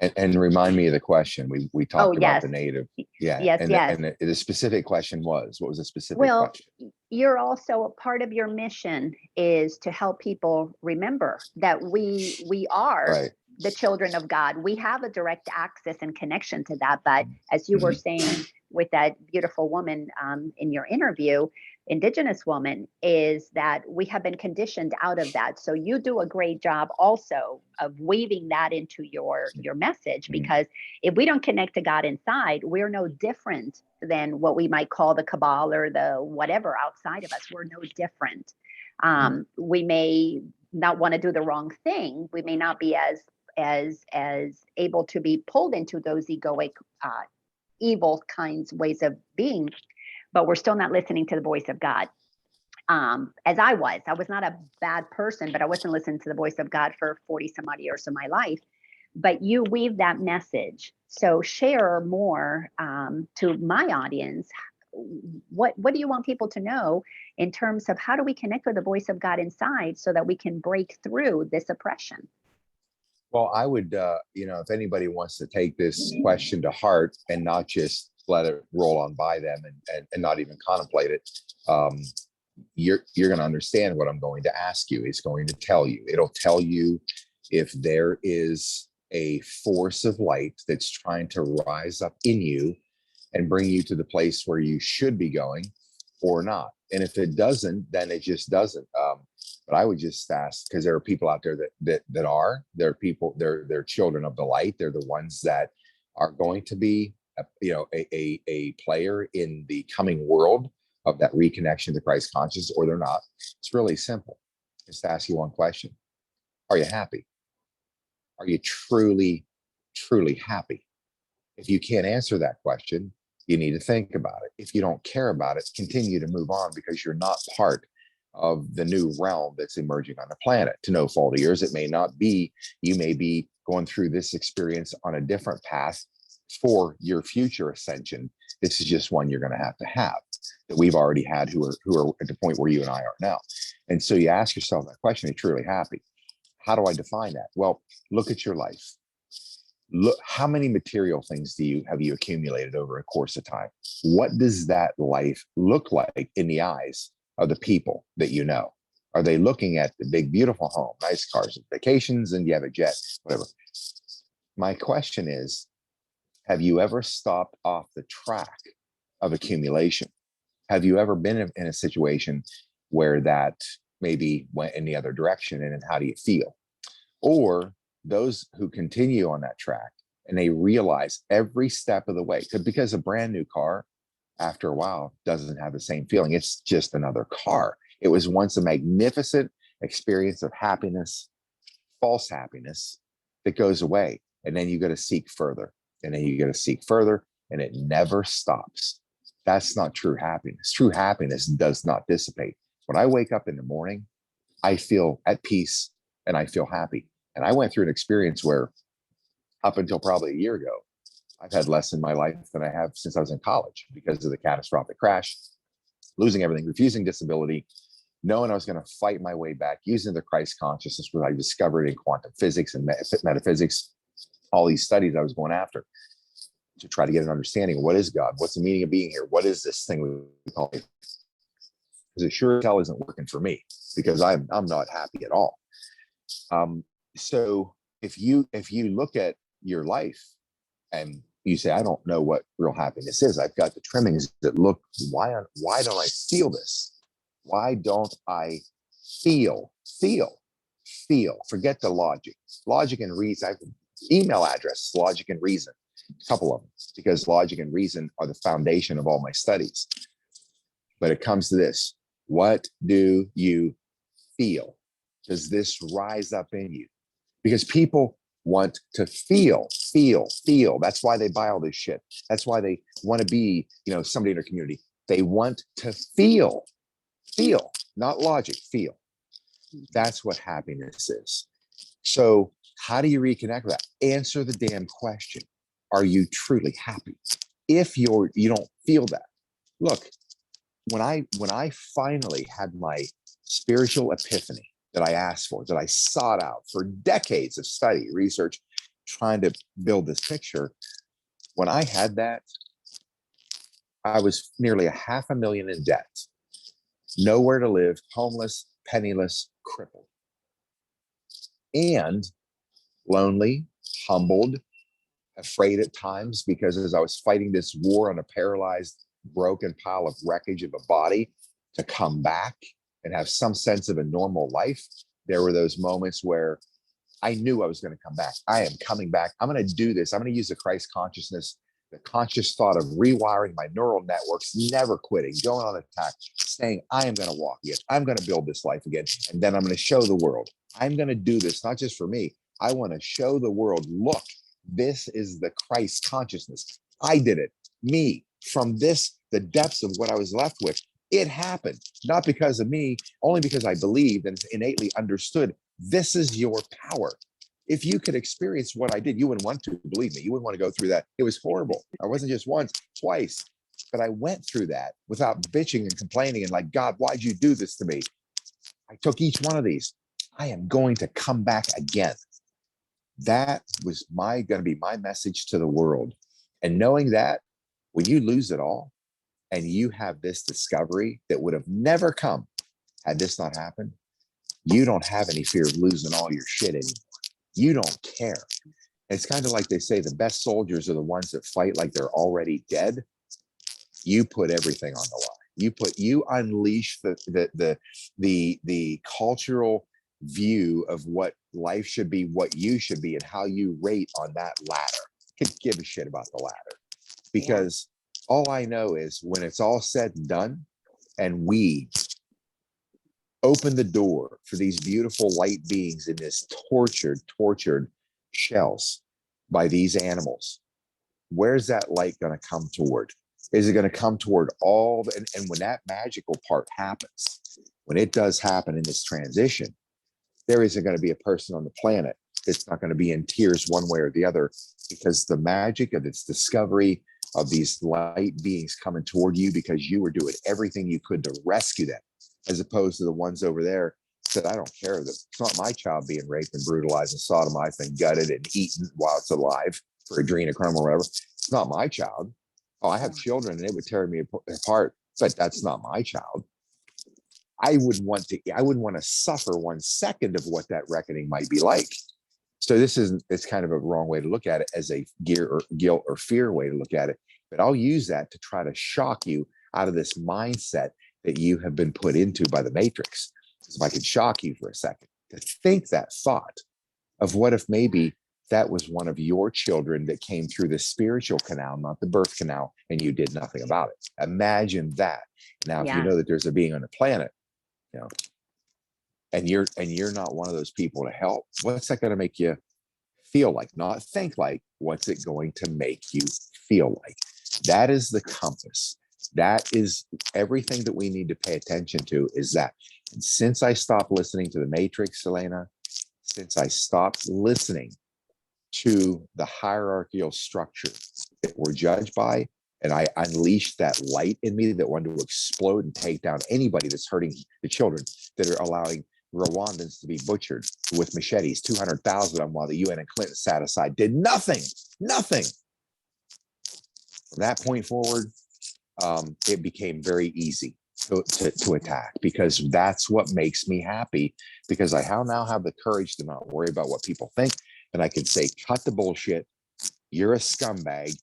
And remind me of the question. We talked about the native. Yeah. Yes. And the specific question was, what was the specific question? You're also a part of your mission is to help people remember that we are the children of God. We have a direct access and connection to that. But as you were saying with that beautiful woman in your interview, Indigenous woman, is that we have been conditioned out of that. So you do a great job also of weaving that into your message, because if we don't connect to God inside, we're no different than what we might call the cabal or the whatever outside of us. We're no different. We may not want to do the wrong thing. We may not be as able to be pulled into those egoic, evil kinds ways of being, but we're still not listening to the voice of God. As I was not a bad person, but I wasn't listening to the voice of God for 40 some odd years of my life. But you weave that message. So share more to my audience. What do you want people to know in terms of how do we connect with the voice of God inside so that we can break through this oppression? Well, I would, if anybody wants to take this question to heart and not just let it roll on by them and not even contemplate it, you're going to understand what I'm going to ask you. It's going to tell you. It'll tell you if there is a force of light that's trying to rise up in you and bring you to the place where you should be going or not. And if it doesn't, then it just doesn't. But I would just ask, because there are people out there they're people, they're children of the light. They're the ones that are going to be, a player in the coming world of that reconnection to Christ consciousness, or they're not. It's really simple. Just ask you one question. Are you happy? Are you truly, truly happy? If you can't answer that question, you need to think about it. If you don't care about it, continue to move on, because you're not part of the new realm that's emerging on the planet. To no fault of yours, it may not be. You may be going through this experience on a different path for your future ascension. This is just one you're going to have that we've already had who are at the point where you and I are now. And so you ask yourself that question: are you truly happy? How do I define that? Well, look at your life. Look, how many material things have you accumulated over a course of time? What does that life look like in the eyes of the people that you know? Are they looking at the big, beautiful home, nice cars, and vacations, and you have a jet, whatever? My question is, have you ever stopped off the track of accumulation? Have you ever been in a situation where that maybe went in the other direction, and how do you feel? Or those who continue on that track and they realize every step of the way, because a brand new car, after a while, doesn't have the same feeling. It's just another car. It was once a magnificent experience of happiness, false happiness, that goes away. And then you got to seek further. And then you got to seek further, and it never stops. That's not true happiness. True happiness does not dissipate. When I wake up in the morning, I feel at peace and I feel happy. And I went through an experience where, up until probably a year ago, I've had less in my life than I have since I was in college, because of the catastrophic crash, losing everything, refusing disability, knowing I was going to fight my way back, using the Christ consciousness, what I discovered in quantum physics and metaphysics, all these studies I was going after to try to get an understanding of what is God, what's the meaning of being here, what is this thing we call it? Because it sure as hell isn't working for me, because I'm not happy at all. So if you look at your life and you say, I don't know what real happiness is. I've got the trimmings that look, why don't I feel this? Why don't I feel? Forget the logic and reason. I have an email address, logic and reason, a couple of them, because logic and reason are the foundation of all my studies. But it comes to this: what do you feel? Does this rise up in you? Because people want to feel. That's why they buy all this shit. That's why they want to be, somebody in their community. They want to feel, not logic, feel. That's what happiness is. So how do you reconnect with that? Answer the damn question. Are you truly happy? If you don't feel that, look, when I finally had my spiritual epiphany that I asked for, that I sought out for decades of study, research, trying to build this picture, when I had that, I was nearly $500,000 in debt, nowhere to live, homeless, penniless, crippled, and lonely, humbled, afraid at times, because as I was fighting this war on a paralyzed, broken pile of wreckage of a body, to come back and have some sense of a normal life, there were those moments where I knew I was going to come back. I am coming back. I'm going to do this. I'm going to use the Christ consciousness, the conscious thought of rewiring my neural networks, never quitting, going on attack, saying, I am going to walk again. I'm going to build this life again. And then I'm going to show the world. I'm going to do this, not just for me. I want to show the world, look, this is the Christ consciousness. I did it. Me. From this, the depths of what I was left with, it happened. Not because of me, only because I believed and innately understood this is your power. If you could experience what I did, you wouldn't want to, believe me. You wouldn't want to go through that. It was horrible. I wasn't just once, twice. But I went through that without bitching and complaining and like, God, why'd you do this to me? I took each one of these. I am going to come back again. That was going to be my message to the world. And knowing that when you lose it all and you have this discovery that would have never come had this not happened, you don't have any fear of losing all your shit anymore. You don't care. It's kind of like they say the best soldiers are the ones that fight like they're already dead. You put everything on the line. You unleash the cultural view of what life should be, what you should be, and how you rate on that ladder. Could give a shit about the ladder, because all I know is when it's all said and done, and we open the door for these beautiful light beings in this tortured shells by these animals, where's that light going to come toward? Is it going to come toward all and when that magical part happens, when it does happen in this transition, there isn't going to be a person on the planet that's not going to be in tears one way or the other, because the magic of its discovery of these light beings coming toward you because you were doing everything you could to rescue them, as opposed to the ones over there said, I don't care. It's not my child being raped and brutalized and sodomized and gutted and eaten while it's alive for adrenochrome or whatever. It's not my child. Oh, I have children and it would tear me apart, but that's not my child. I wouldn't want to suffer 1 second of what that reckoning might be like. So it's kind of a wrong way to look at it, as a guilt or fear way to look at it. But I'll use that to try to shock you out of this mindset that you have been put into by the Matrix. If I could shock you for a second to think that thought of what if maybe that was one of your children that came through the spiritual canal, not the birth canal, and you did nothing about it. Imagine that. Now, if you know that there's a being on the planet, and you're not one of those people to help, what's that going to make you feel like? Not think like. What's it going to make you feel like? That is the compass. That is everything that we need to pay attention to, is that. And since I stopped listening to the Matrix, Laina, since I stopped listening to the hierarchical structure that we're judged by, and I unleashed that light in me that wanted to explode and take down anybody that's hurting the children, that are allowing Rwandans to be butchered with machetes, 200,000 of them, while the UN and Clinton sat aside, did nothing. From that point forward, it became very easy to attack, because that's what makes me happy, because I now have the courage to not worry about what people think. And I can say, cut the bullshit. You're a scumbag.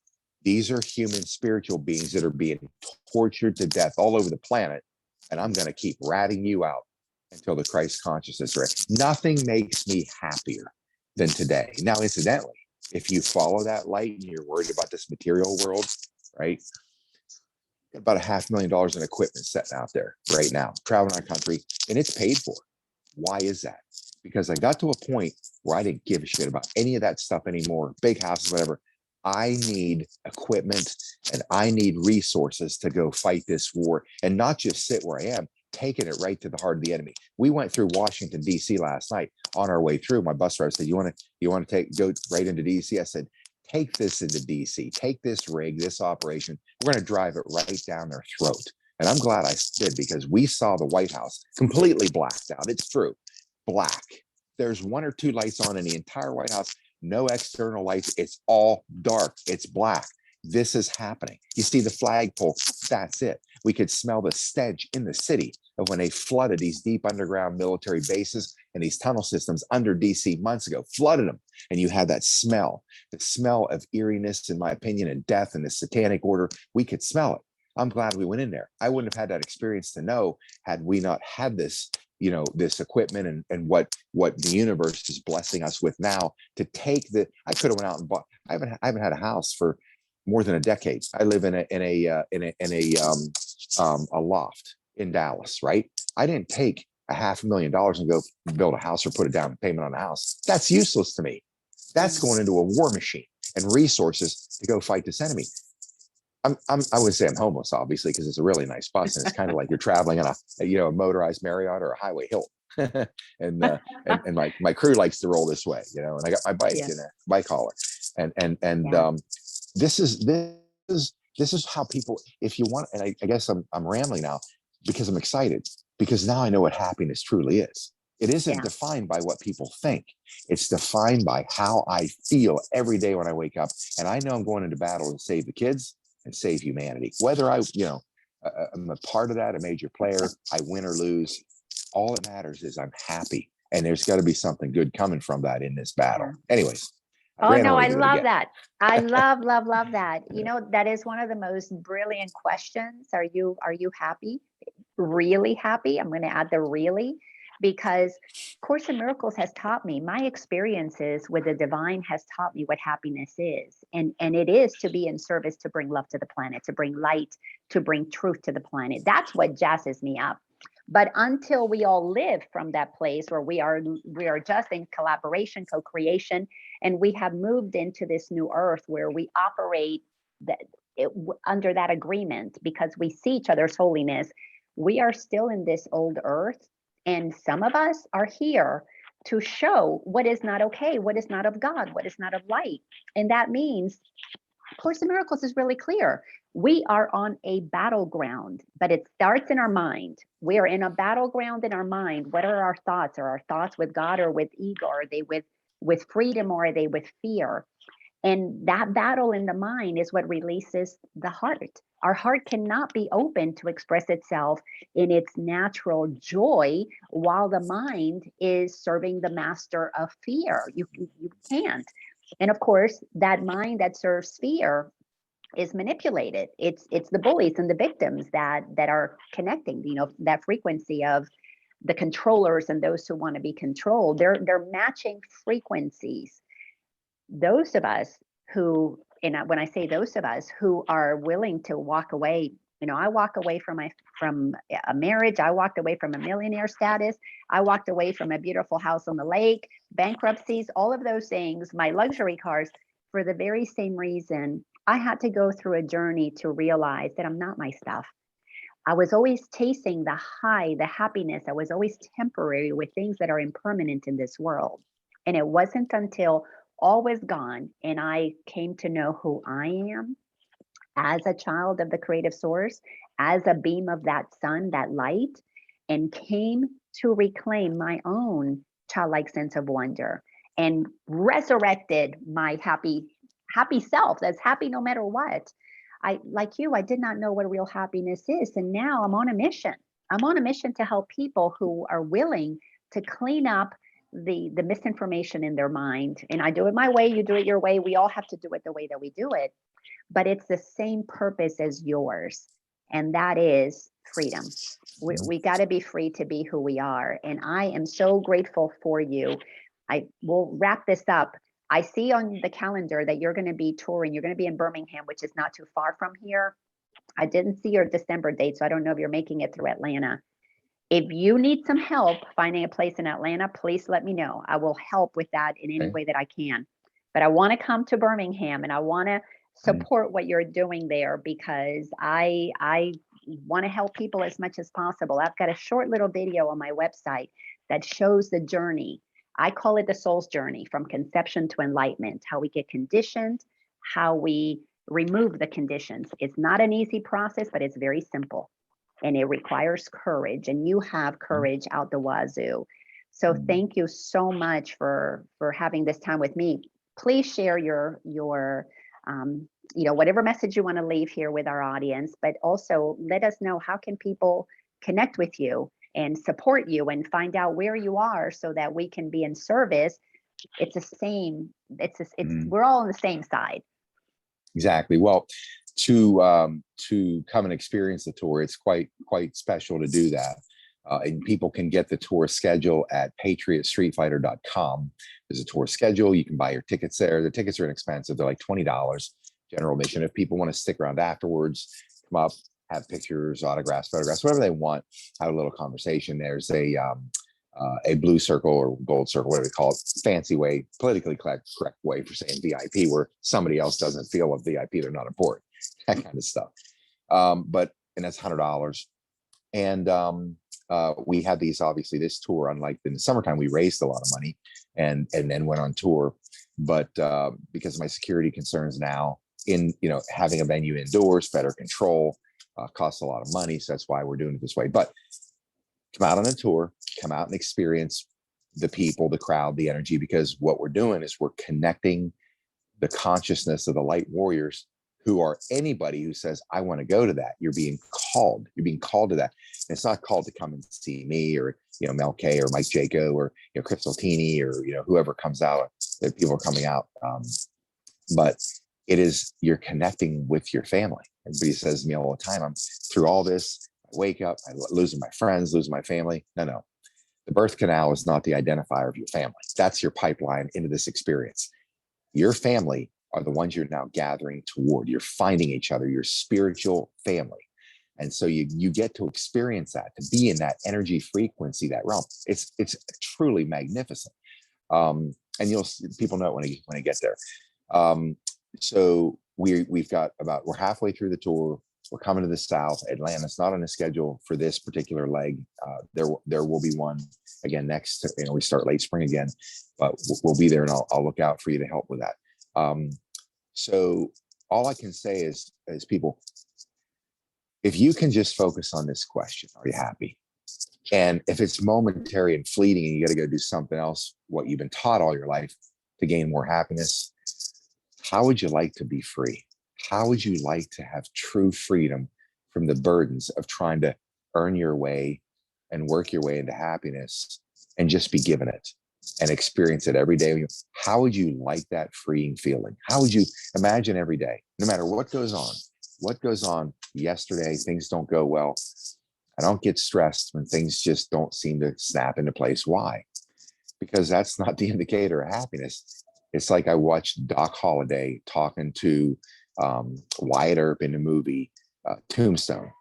These are human spiritual beings that are being tortured to death all over the planet. And I'm going to keep ratting you out until the Christ consciousness. Nothing makes me happier than today. Now, incidentally, if you follow that light and you're worried about this material world, right? About $500,000 in equipment sitting out there right now, traveling our country, and it's paid for. Why is that? Because I got to a point where I didn't give a shit about any of that stuff anymore, big houses, whatever. I need equipment and I need resources to go fight this war, and not just sit where I am, taking it right to the heart of the enemy. We went through Washington, D.C. last night. On our way through, my bus driver said, you want to go right into D.C.? I said, take this into D.C., take this rig, this operation. We're going to drive it right down their throat. And I'm glad I did, because we saw the White House completely blacked out. It's true. Black. There's 1 or 2 lights on in the entire White House. No external lights. It's all dark. It's black. This is happening. You see the flagpole. That's it. We could smell the stench in the city of when they flooded these deep underground military bases and these tunnel systems under DC months ago, flooded them. And you had that smell, the smell of eeriness, in my opinion, and death and the satanic order. We could smell it. I'm glad we went in there. I wouldn't have had that experience to know had we not had this, this equipment and what the universe is blessing us with now to take the. I could have went out and bought. I haven't had a house for more than a decade. I live in a loft in Dallas, right? I didn't take $500,000 and go build a house or put a down payment on a house. That's useless to me. That's going into a war machine and resources to go fight this enemy. I would say I'm homeless, obviously, because it's a really nice bus, and it's kind of like you're traveling on a motorized Marriott or a highway Hilton. and my crew likes to roll this way, and I got my bike and a bike hauler, and this is how people, if you want, and I guess I'm rambling now because I'm excited, because now I know what happiness truly is. It isn't defined by what people think. It's defined by how I feel every day when I wake up. And I know I'm going into battle to save the kids and save humanity. Whether I'm a part of that, a major player, I win or lose, all that matters is I'm happy. And there's got to be something good coming from that in this battle. Anyways. Oh, no, I love that. I love that. That is one of the most brilliant questions. Are you happy? Really happy? I'm going to add the really, because Course in Miracles has taught me, my experiences with the divine has taught me what happiness is. And it is to be in service, to bring love to the planet, to bring light, to bring truth to the planet. That's what jazzes me up. But until we all live from that place where we are just in collaboration, co-creation, and we have moved into this new earth where we operate under that agreement because we see each other's holiness, we are still in this old earth. And some of us are here to show what is not okay, what is not of God, what is not of light. And that means Course in Miracles is really clear. We are on a battleground, but it starts in our mind. We are in a battleground in our mind. What are our thoughts? Are our thoughts with God or with ego? Are they with freedom, or are they with fear? And that battle in the mind is what releases the heart. Our heart cannot be open to express itself in its natural joy while the mind is serving the master of fear. You can't. And of course, that mind that serves fear is manipulated. It's the bullies and the victims that are connecting, that frequency of the controllers and those who want to be controlled. They're matching frequencies. Those of us who, and when I say those of us who are willing to walk away, I walk away from a marriage. I walked away from a millionaire status. I walked away from a beautiful house on the lake, bankruptcies, all of those things, my luxury cars, for the very same reason. I had to go through a journey to realize that I'm not my stuff. I was always chasing the high, the happiness. I was always temporary with things that are impermanent in this world. And it wasn't until all was gone and I came to know who I am as a child of the creative source, as a beam of that sun, that light, and came to reclaim my own childlike sense of wonder and resurrected my happy self that's happy no matter what. I did not know what real happiness is. And now I'm on a mission. I'm on a mission to help people who are willing to clean up the misinformation in their mind. And I do it my way, you do it your way. We all have to do it the way that we do it. But it's the same purpose as yours. And that is freedom. We got to be free to be who we are. And I am so grateful for you. I will wrap this up. I see on the calendar that you're going to be touring. You're going to be in Birmingham, which is not too far from here. I didn't see your December date, so I don't know if you're making it through Atlanta. If you need some help finding a place in Atlanta, please let me know. I will help with that in any way that I can. But I want to come to Birmingham and I want to support what you're doing there because I want to help people as much as possible. I've got a short little video on my website that shows the journey. I call it the soul's journey from conception to enlightenment, how we get conditioned, how we remove the conditions. It's not an easy process, but it's very simple. And it requires courage, and you have courage out the wazoo. So thank you so much for having this time with me. Please share your whatever message you want to leave here with our audience, but also let us know how can people connect with you and support you and find out where you are so that we can be in service. It's the same. We're all on the same side. Exactly. Well, to come and experience the tour. It's quite special to do that. And people can get the tour schedule at patriotstreetfighter.com. There's a tour schedule. You can buy your tickets there. The tickets are inexpensive. They're like $20 general admission. If people want to stick around afterwards, come up, have pictures, autographs, photographs, whatever they want, have a little conversation. There's a blue circle or gold circle, whatever they call it, fancy way, politically correct way for saying VIP, where somebody else doesn't feel a VIP, they're not important, that kind of stuff. And that's $100. And we had these, obviously this tour, unlike in the summertime, we raised a lot of money and then went on tour. But because of my security concerns now, having a venue indoors, better control, costs a lot of money. So that's why we're doing it this way. But come out on a tour, come out and experience the people, the crowd, the energy, because what we're doing is we're connecting the consciousness of the light warriors, who are anybody who says, I want to go to that. You're being called to that. And it's not called to come and see me or, Mel K or Mike Jaco or, Crystal Tini or, whoever comes out, that people are coming out. But it is, you're connecting with your family. Everybody says to me all the time, I'm through all this, I wake up, I'm losing my friends, losing my family. No. The birth canal is not the identifier of your family. That's your pipeline into this experience. Your family are the ones you're now gathering toward. You're finding each other, your spiritual family. And so you get to experience that, to be in that energy frequency, that realm. It's truly magnificent. And people know it when they get there. So we've got we're halfway through the tour. We're coming to the South. Atlanta's not on the schedule for this particular leg. There will be one again next. We start late spring again, but we'll be there, and I'll look out for you to help with that. So all I can say is people, if you can just focus on this question, are you happy? And if it's momentary and fleeting and you got to go do something else, what you've been taught all your life to gain more happiness, how would you like to be free? How would you like to have true freedom from the burdens of trying to earn your way and work your way into happiness and just be given it and experience it every day? How would you like that freeing feeling? How would you imagine every day, no matter what goes on yesterday, things don't go well. I don't get stressed when things just don't seem to snap into place. Why? Because that's not the indicator of happiness. It's like I watched Doc Holliday talking to Wyatt Earp in the movie Tombstone.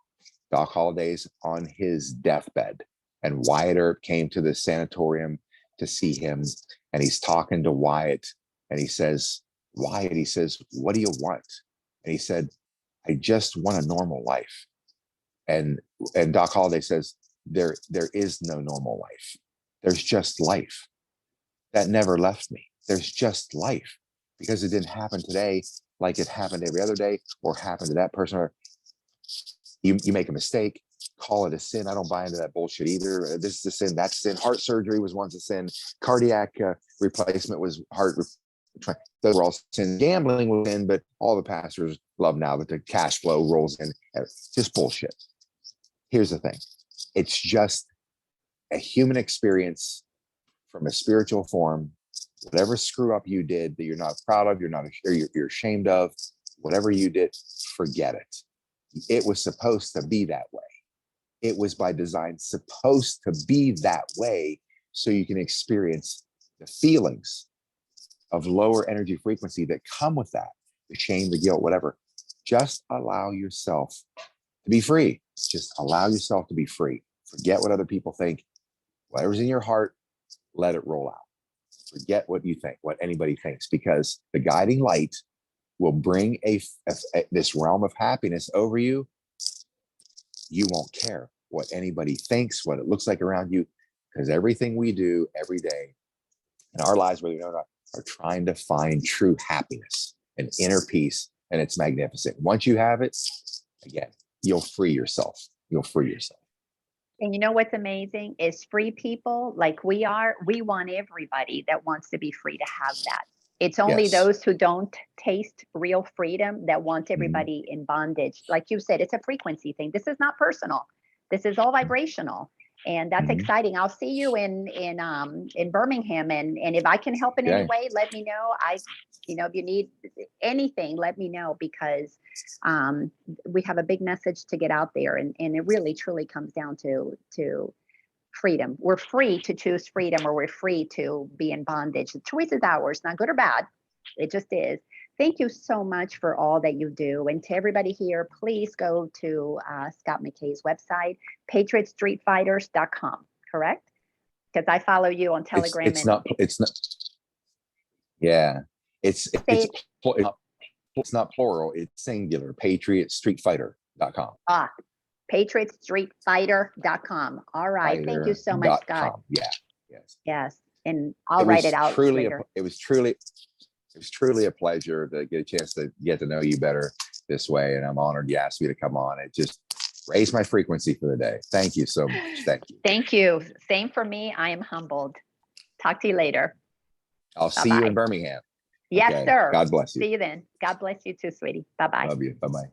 Doc Holliday's on his deathbed, and Wyatt Earp came to the sanatorium to see him, and he's talking to Wyatt, and he says, Wyatt, he says, what do you want? And he said, I just want a normal life. And Doc Holliday says, there is no normal life. There's just life. That never left me. There's just life, because it didn't happen today like it happened every other day or happened to that person. Or you make a mistake, call it a sin. I don't buy into that bullshit either. This is a sin, that's sin. Heart surgery was once a sin. Cardiac replacement was those were all sin. Gambling was sin, but all the pastors love now that the cash flow rolls in. Just bullshit. Here's the thing. It's just a human experience from a spiritual form. Whatever screw up you did that you're not proud of, you're ashamed of, whatever you did, forget it. It was supposed to be that way. It was by design supposed to be that way, so you can experience the feelings of lower energy frequency that come with that, the shame, the guilt, whatever. Just allow yourself to be free. Just allow yourself to be free. Forget what other people think. Whatever's in your heart, let it roll out. Forget what you think, what anybody thinks, because the guiding light will bring this realm of happiness over you. You won't care what anybody thinks, what it looks like around you, because everything we do every day in our lives, whether you know or not, are trying to find true happiness and inner peace, and it's magnificent. Once you have it, again, you'll free yourself. You'll free yourself. And you know what's amazing is free people like we are, we want everybody that wants to be free to have that. It's only those who don't taste real freedom that want everybody in bondage. Like you said, it's a frequency thing. This is not personal. This is all vibrational. And that's Mhm. exciting. I'll see you in Birmingham, and if I can help in any Okay. way, let me know. If you need anything, let me know, because we have a big message to get out there, and it really truly comes down to freedom. We're free to choose freedom, or we're free to be in bondage. The choice is ours, not good or bad. It just is. Thank you so much for all that you do. And to everybody here, please go to Scott McKay's website, patriotstreetfighters.com, correct? Because I follow you on Telegram. It's not, yeah, it's Say it's not plural, it's singular, patriotstreetfighter.com. patriotstreetfighter.com. All right. Thank you so much, Scott. Yeah. Yes. Yes. And I'll write it out later. It was truly a pleasure to get a chance to get to know you better this way. And I'm honored you asked me to come on. It just raised my frequency for the day. Thank you so much. Thank you. Thank you. Same for me. I am humbled. Talk to you later. I'll see you in Birmingham. Yes, Okay. sir. God bless you. See you then. God bless you too, sweetie. Bye-bye. Love you. Bye-bye.